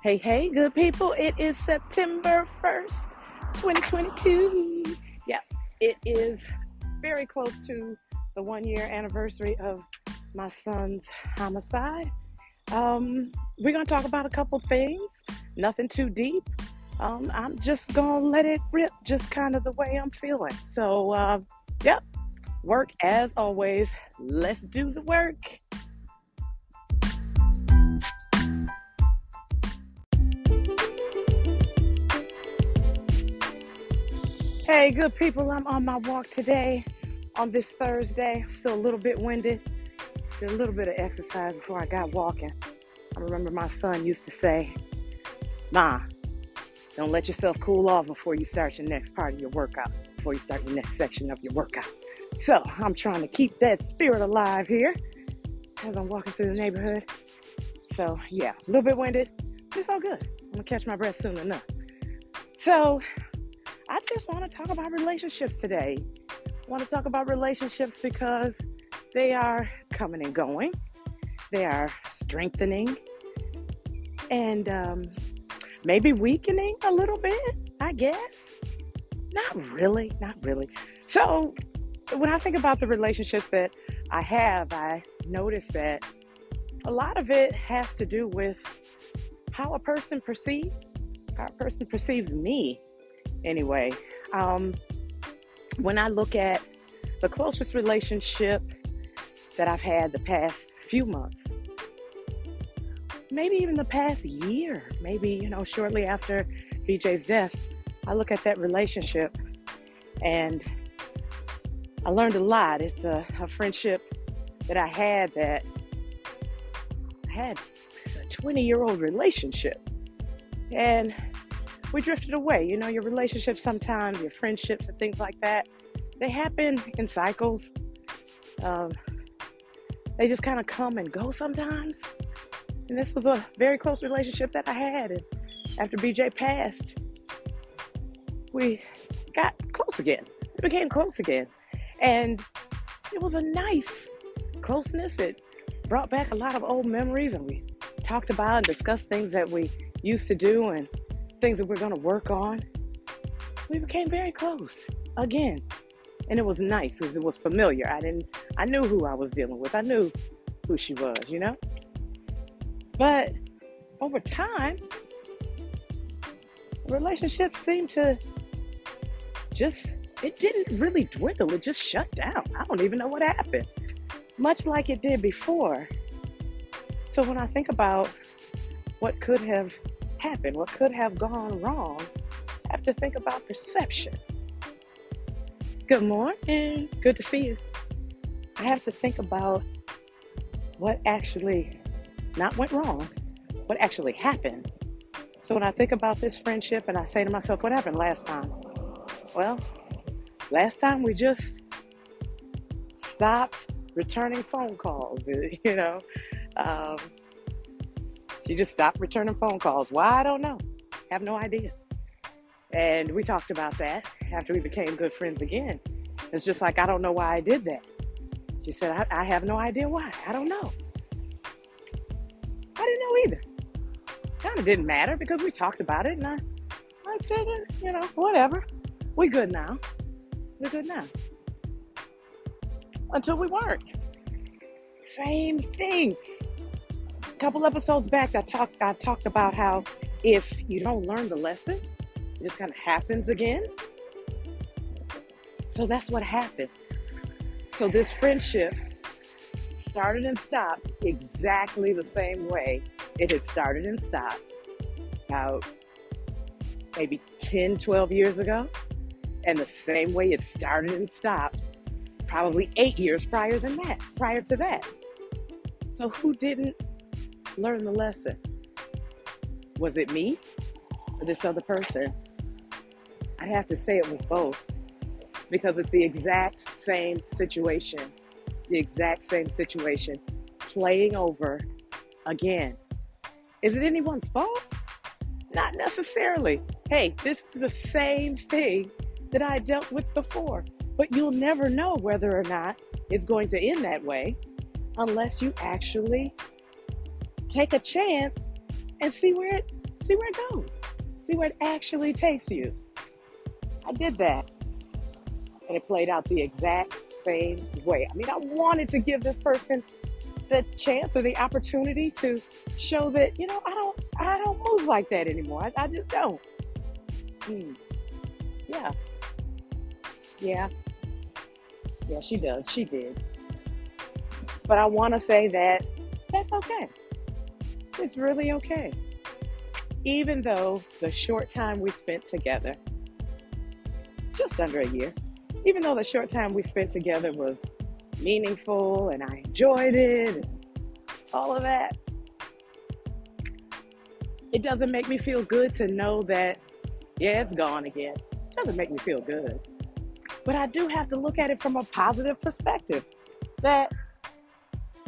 Hey, hey, good people. It is September 1st, 2022. Yeah, it is very close to the 1 year anniversary of my son's homicide. We're going to talk about a couple things, nothing too deep. I'm just going to let it rip, just kind of the way I'm feeling. So, yep, work as always. Let's do the work. Hey, good people, I'm on my walk today on this Thursday. Still a little bit winded. Did a little bit of exercise before I got walking. I remember my son used to say, "Ma, don't let yourself cool off before you start your next part of your workout, before you start the next section of your workout." So I'm trying to keep that spirit alive here as I'm walking through the neighborhood. So yeah, a little bit winded, but it's all good. I'm gonna catch my breath soon enough. So I just want to talk about relationships today. I want to talk about relationships because they are coming and going. They are strengthening and maybe weakening a little bit, I guess. Not really. So when I think about the relationships that I notice that a lot of it has to do with how a person perceives me. Anyway, when I look at the closest relationship that I've had the past few months, maybe even the past year, maybe, shortly after BJ's death, I look at that relationship and I learned a lot. It's a friendship that I had it's a 20-year-old relationship. And we drifted away. Your relationships sometimes, your friendships and things like that, they happen in cycles. They just kind of come and go sometimes. And this was a very close relationship that I had. And after BJ passed, we got close again. We became close again. And it was a nice closeness. It brought back a lot of old memories, and we talked about and discussed things that we used to do and things that we're going to work on. We became very close again. And it was nice because it was familiar. I knew who I was dealing with. I knew who she was, But over time, relationships seemed to it didn't really dwindle. It just shut down. I don't even know what happened. Much like it did before. So when I think about what could have happened, what could have gone wrong, I have to think about perception. Good morning. Good to see you. I have to think about what actually not went wrong, what actually happened. So when I think about this friendship and I say to myself, what happened last time? Well, last time we just stopped returning phone calls, She just stopped returning phone calls. Why? I don't know. Have no idea. And we talked about that after we became good friends again. It's just like, I don't know why I did that. She said, I have no idea why. I don't know. I didn't know either. Kind of didn't matter because we talked about it and I said, whatever. We're good now. Until we weren't. Same thing. A couple episodes back, I talked about how if you don't learn the lesson, it just kind of happens again. So that's what happened. So this friendship started and stopped exactly the same way it had started and stopped about maybe 10, 12 years ago. And the same way it started and stopped probably 8 years prior to that. So who didn't learn the lesson? Was it me or this other person? I'd have to say it was both, because it's the exact same situation playing over again. Is it anyone's fault? Not necessarily. Hey, this is the same thing that I dealt with before, but you'll never know whether or not it's going to end that way unless you actually take a chance and see where See where it goes. See where it actually takes you. I did that, and it played out the exact same way. I mean, I wanted to give this person the chance or the opportunity to show that, I don't move like that anymore. I just don't. Hmm. Yeah. Yeah. Yeah, she does. She did. But I want to say that that's okay. It's really okay. Even though the short time we spent together, just under a year, even though the short time we spent together was meaningful and I enjoyed it and all of that, it doesn't make me feel good to know that, yeah, it's gone again. It doesn't make me feel good. But I do have to look at it from a positive perspective, that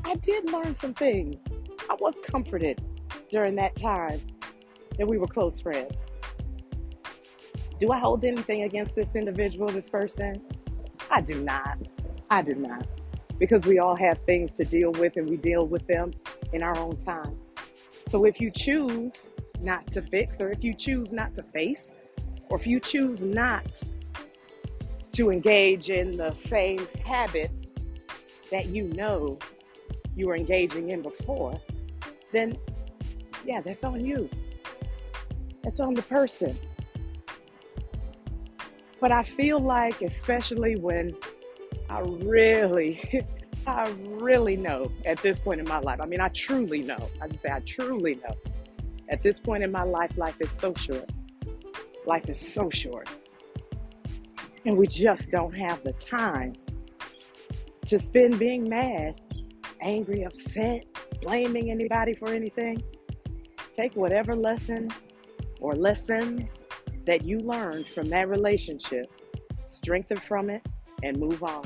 I did learn some things. I was comforted during that time that we were close friends. Do I hold anything against this individual, this person? I do not. I do not. Because we all have things to deal with, and we deal with them in our own time. So if you choose not to fix, or if you choose not to face, or if you choose not to engage in the same habits that you were engaging in before, then yeah, that's on you. That's on the person. But I feel like, especially when I really know at this point in my life, I mean, I truly know. I just say I truly know. At this point in my life, life is so short. Life is so short. And we just don't have the time to spend being mad, angry, upset, blaming anybody for anything. Take whatever lesson or lessons that you learned from that relationship, strengthen from it, and move on.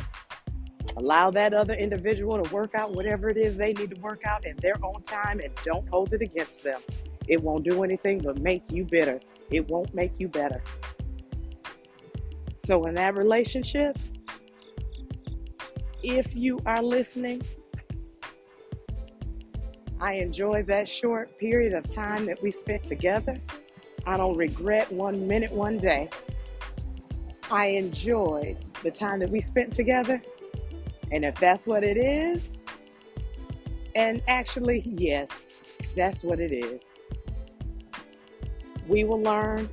Allow that other individual to work out whatever it is they need to work out in their own time, and don't hold it against them. It won't do anything but make you bitter. It won't make you better. So in that relationship, if you are listening, I enjoyed that short period of time that we spent together. I don't regret 1 minute, 1 day. I enjoyed the time that we spent together. And if that's what it is, and actually, yes, that's what it is. We will learn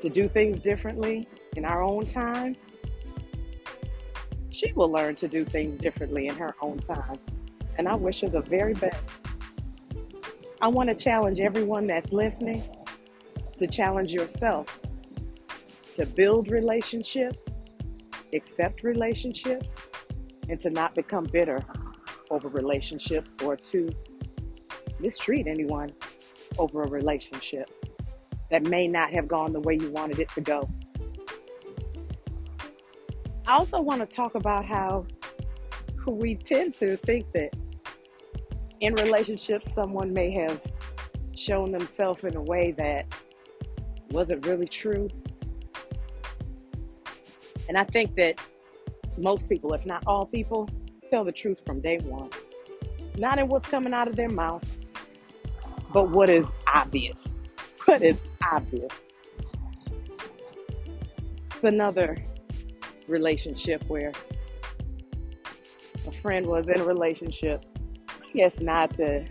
to do things differently in our own time. She will learn to do things differently in her own time. And I wish her the very best. I want to challenge everyone that's listening to challenge yourself to build relationships, accept relationships, and to not become bitter over relationships, or to mistreat anyone over a relationship that may not have gone the way you wanted it to go. I also want to talk about how we tend to think that in relationships, someone may have shown themselves in a way that wasn't really true. And I think that most people, if not all people, tell the truth from day one. Not in what's coming out of their mouth, but what is obvious. What is obvious. It's another relationship where a friend was in a relationship. I guess not a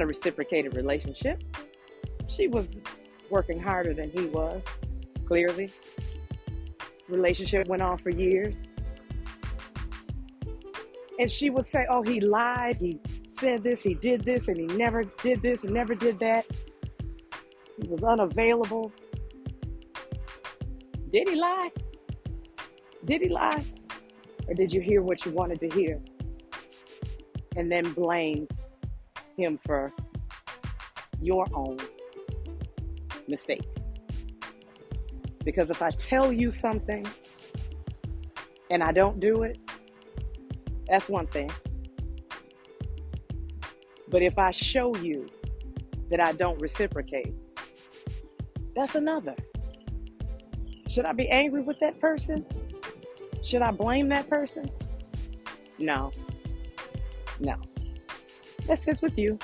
reciprocated relationship. She was working harder than he was, clearly. Relationship went on for years. And she would say, oh, he lied, he said this, he did this, and he never did this and never did that. He was unavailable. Did he lie? Did he lie? Or did you hear what you wanted to hear? And then blame him for your own mistake. Because if I tell you something and I don't do it, that's one thing. But if I show you that I don't reciprocate, that's another. Should I be angry with that person? Should I blame that person? No. That's just with you.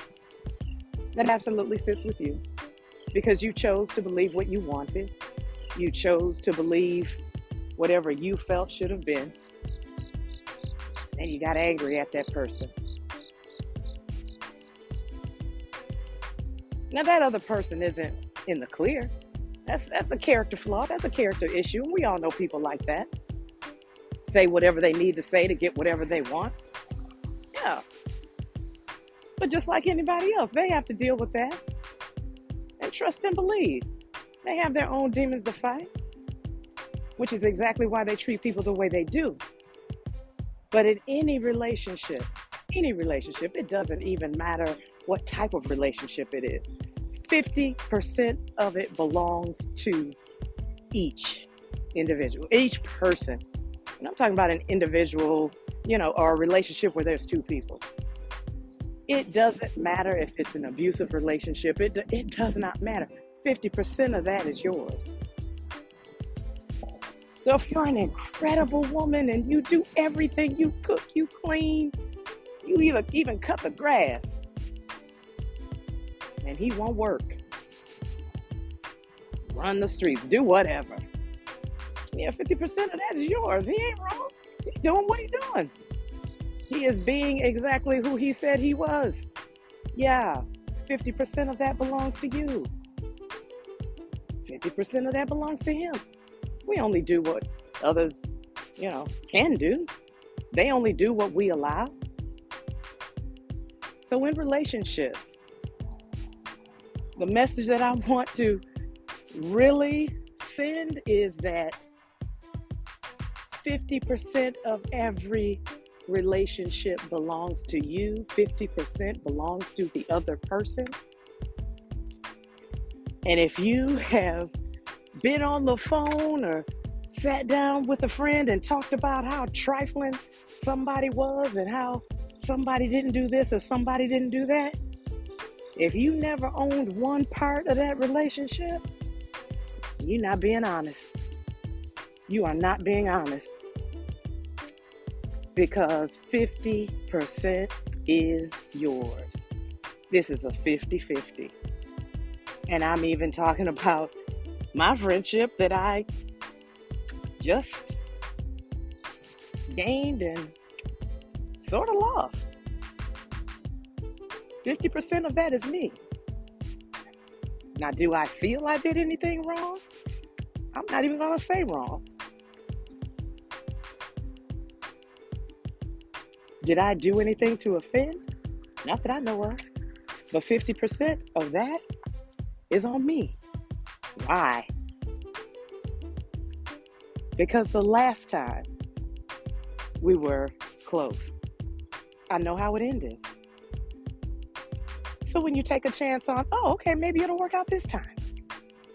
That absolutely sits with you because you chose to believe what you wanted. You chose to believe whatever you felt should have been, and you got angry at that person. Now, that other person isn't in the clear. That's a character flaw. That's a character issue. We all know people like that. Say whatever they need to say to get whatever they want. Yeah. But just like anybody else, they have to deal with that and trust and believe. They have their own demons to fight, which is exactly why they treat people the way they do. But in any relationship, it doesn't even matter what type of relationship it is. 50% of it belongs to each individual, each person. And I'm talking about an individual, or a relationship where there's two people. It doesn't matter if it's an abusive relationship. It does not matter. 50% of that is yours. So if you're an incredible woman and you do everything, you cook, you clean, you even cut the grass, and he won't work, run the streets, do whatever. Yeah, 50% of that is yours. He ain't wrong. He's doing what he's doing. He is being exactly who he said he was. Yeah, 50% of that belongs to you. 50% of that belongs to him. We only do what others, can do. They only do what we allow. So in relationships, the message that I want to really send is that 50% of every relationship belongs to you. 50% belongs to the other person. And if you have been on the phone or sat down with a friend and talked about how trifling somebody was and how somebody didn't do this or somebody didn't do that, if you never owned one part of that relationship, you're not being honest. You are not being honest. Because 50% is yours. This is a 50-50. And I'm even talking about my friendship that I just gained and sort of lost. 50% of that is me. Now, do I feel I did anything wrong? I'm not even going to say wrong. Did I do anything to offend? Not that I know of. But 50% of that is on me. Why? Because the last time we were close, I know how it ended. So when you take a chance on, okay, maybe it'll work out this time.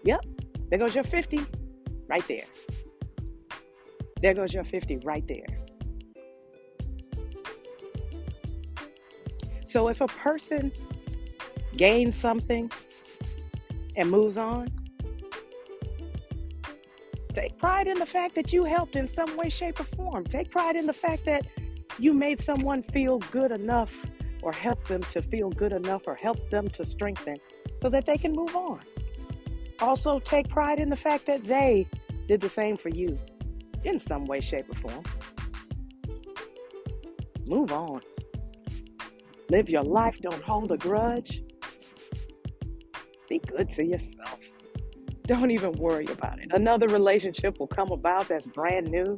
Yep, there goes your 50 right there. There goes your 50 right there. So if a person gains something and moves on, take pride in the fact that you helped in some way, shape, or form. Take pride in the fact that you made someone feel good enough or helped them to feel good enough or helped them to strengthen so that they can move on. Also, take pride in the fact that they did the same for you in some way, shape, or form. Move on. Live your life. Don't hold a grudge. Be good to yourself. Don't even worry about it. Another relationship will come about that's brand new,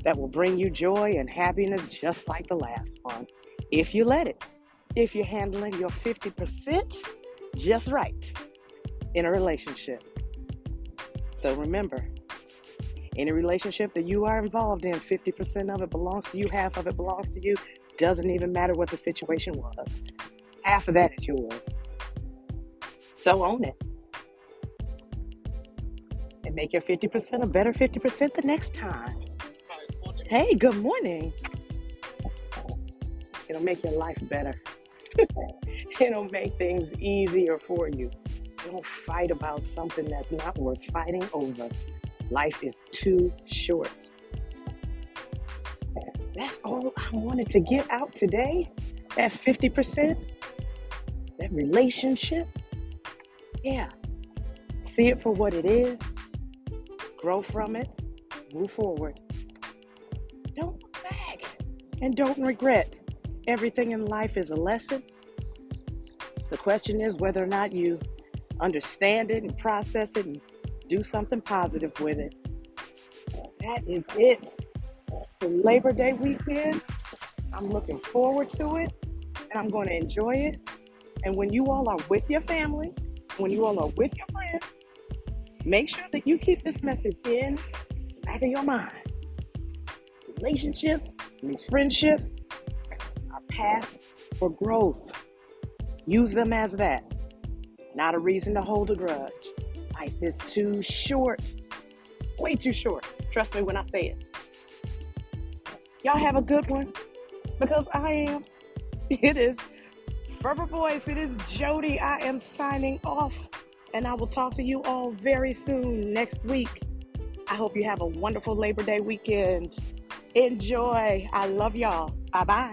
that will bring you joy and happiness just like the last one. If you let it. If you're handling your 50% just right in a relationship. So remember, any relationship that you are involved in, 50% of it belongs to you, half of it belongs to you. Doesn't even matter what the situation was. Half of that is yours. So own it. And make your 50% a better 50% the next time. Hey, good morning. It'll make your life better. It'll make things easier for you. Don't fight about something that's not worth fighting over. Life is too short. That's all I wanted to get out today. That 50%. that relationship, yeah, see it for what it is, grow from it, move forward. Don't look back and don't regret. Everything in life is a lesson. The question is whether or not you understand it and process it and do something positive with it. That is it for Labor Day weekend. I'm looking forward to it, and I'm going to enjoy it. And when you all are with your family, when you all are with your friends, make sure that you keep this message in the back of your mind. Relationships and these friendships are paths for growth. Use them as that. Not a reason to hold a grudge. Life is too short. Way too short. Trust me when I say it. Y'all have a good one, because I am. It is Fervor Voice. It is Jody. I am signing off, and I will talk to you all very soon next week. I hope you have a wonderful Labor Day weekend. Enjoy. I love y'all. Bye-bye.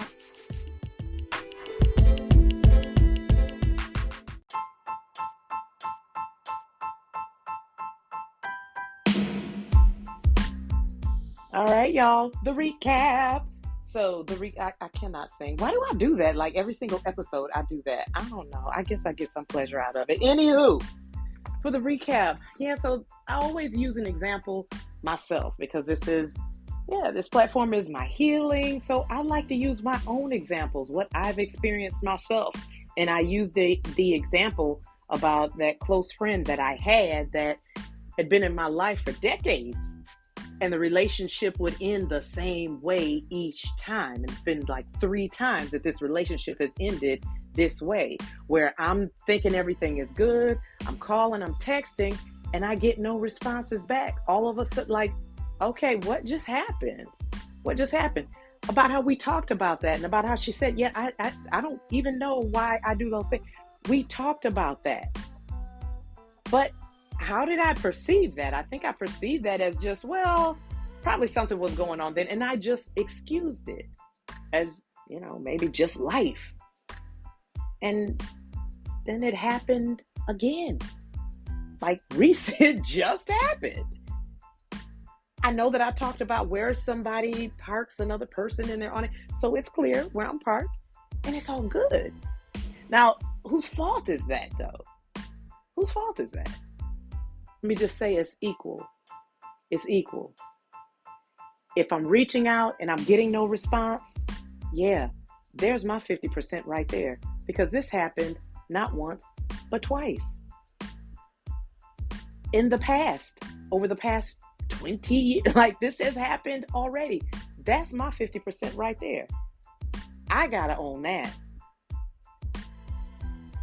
All right, y'all. The recap. So I cannot sing. Why do I do that? Like every single episode, I do that. I don't know. I guess I get some pleasure out of it. Anywho, for the recap, so I always use an example myself, because this platform is my healing. So I like to use my own examples, what I've experienced myself. And I used the example about that close friend that I had that had been in my life for decades. And the relationship would end the same way each time. And it's been like 3 times that this relationship has ended this way, where I'm thinking everything is good. I'm calling, I'm texting, and I get no responses back. All of a sudden, like, okay, what just happened? What just happened? About how we talked about that, and about how she said, yeah, I don't even know why I do those things. We talked about that. But how did I perceive that? I think I perceived that as just, well, probably something was going on then. And I just excused it as, maybe just life. And then it happened again. Like recent just happened. I know that I talked about where somebody parks another person and they're on it. So it's clear where I'm parked and it's all good. Now, whose fault is that though? Whose fault is that? Let me just say it's equal. It's equal. If I'm reaching out and I'm getting no response, yeah, there's my 50% right there. Because this happened not once, but twice. In the past, over the past 20 years, like this has happened already. That's my 50% right there. I gotta own that.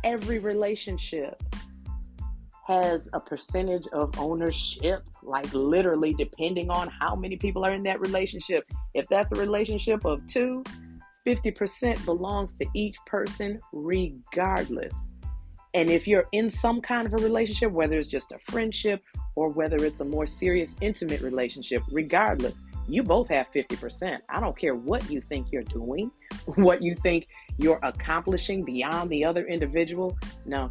Every relationship has a percentage of ownership, like literally depending on how many people are in that relationship. If that's a relationship of 2, 50% belongs to each person regardless. And if you're in some kind of a relationship, whether it's just a friendship or whether it's a more serious, intimate relationship, regardless, you both have 50%. I don't care what you think you're doing, what you think you're accomplishing beyond the other individual. No.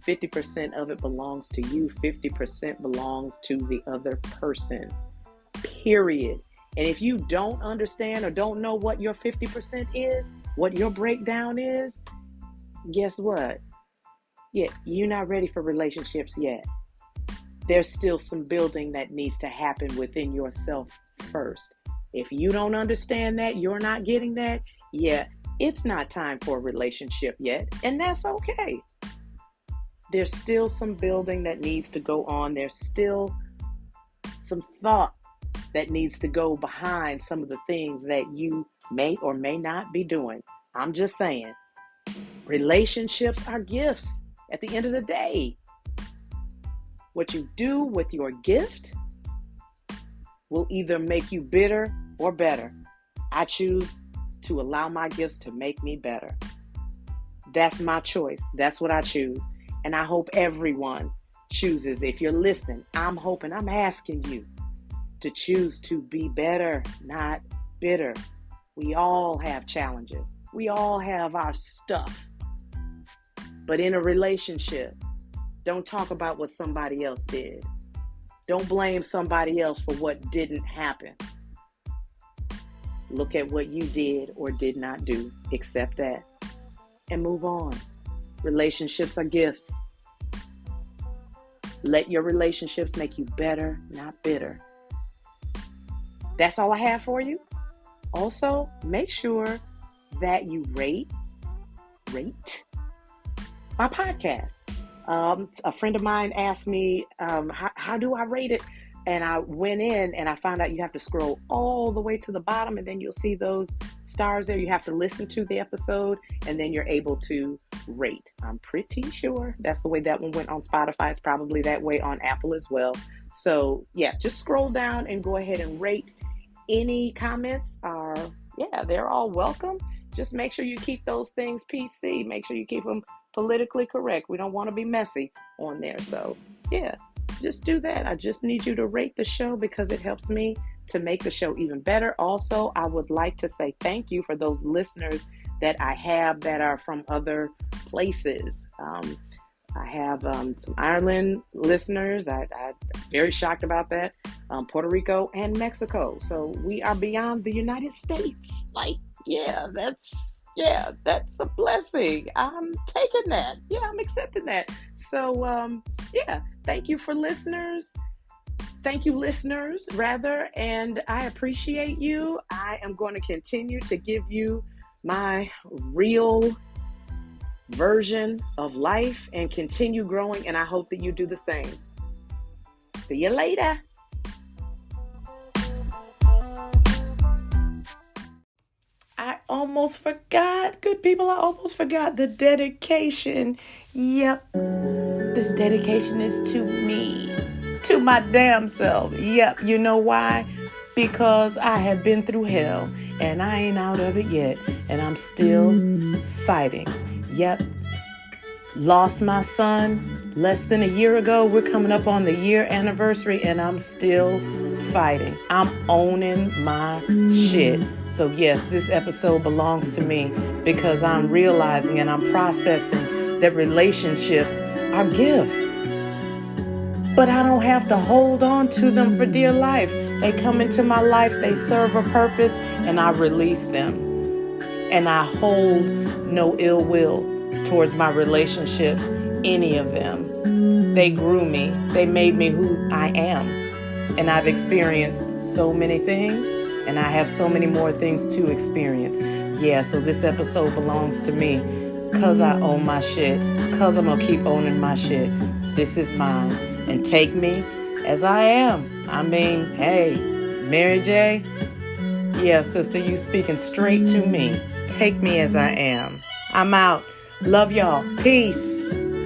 50% of it belongs to you. 50% belongs to the other person. Period. And if you don't understand or don't know what your 50% is, what your breakdown is, guess what? Yeah, you're not ready for relationships yet. There's still some building that needs to happen within yourself first. If you don't understand that, you're not getting that, yeah, it's not time for a relationship yet. And that's okay. There's still some building that needs to go on. There's still some thought that needs to go behind some of the things that you may or may not be doing. I'm just saying, relationships are gifts at the end of the day. What you do with your gift will either make you bitter or better. I choose to allow my gifts to make me better. That's my choice. That's what I choose. And I hope everyone chooses. If you're listening, I'm hoping, I'm asking you to choose to be better, not bitter. We all have challenges. We all have our stuff. But in a relationship, don't talk about what somebody else did. Don't blame somebody else for what didn't happen. Look at what you did or did not do. Accept that and move on. Relationships are gifts. Let your relationships make you better, not bitter. That's all I have for you. Also, make sure that you rate my podcast. A friend of mine asked me, how do I rate it? And I went in and I found out you have to scroll all the way to the bottom, and then you'll see those stars there. You have to listen to the episode, and then you're able to rate. I'm pretty sure that's the way that one went on Spotify. It's probably that way on Apple as well. So yeah, just scroll down and go ahead and rate. Any comments are, they're all welcome. Just make sure you keep those things PC. Make sure you keep them politically correct. We don't want to be messy on there. So yeah, just do that. I just need you to rate the show because it helps me to make the show even better. Also, I would like to say thank you for those listeners that I have that are from other places. I have some Ireland listeners. I'm very shocked about that. Puerto Rico and Mexico. So we are beyond the United States. That's a blessing. I'm taking that. I'm accepting that. So thank you for listeners. Thank you, listeners, rather, and I appreciate you. I am going to continue to give you my real version of life and continue growing, and I hope that you do the same. See you later. I almost forgot, good people, I almost forgot the dedication. Yep, this dedication is to me, to my damn self. Yep, you know why? Because I have been through hell and I ain't out of it yet, and I'm still fighting. Yep, lost my son less than a year ago. We're coming up on the year anniversary and I'm still fighting. I'm owning my shit. So yes, this episode belongs to me because I'm realizing and I'm processing that relationships are gifts. But I don't have to hold on to them for dear life. They come into my life, they serve a purpose, and I release them. And I hold no ill will towards my relationships, any of them. They grew me. They made me who I am. And I've experienced so many things, and I have so many more things to experience. Yeah, so this episode belongs to me because I own my shit, because I'm going to keep owning my shit. This is mine. And take me as I am. I mean, hey, Mary J. Yeah, sister, you speaking straight to me. Take me as I am. I'm out. Love y'all. Peace.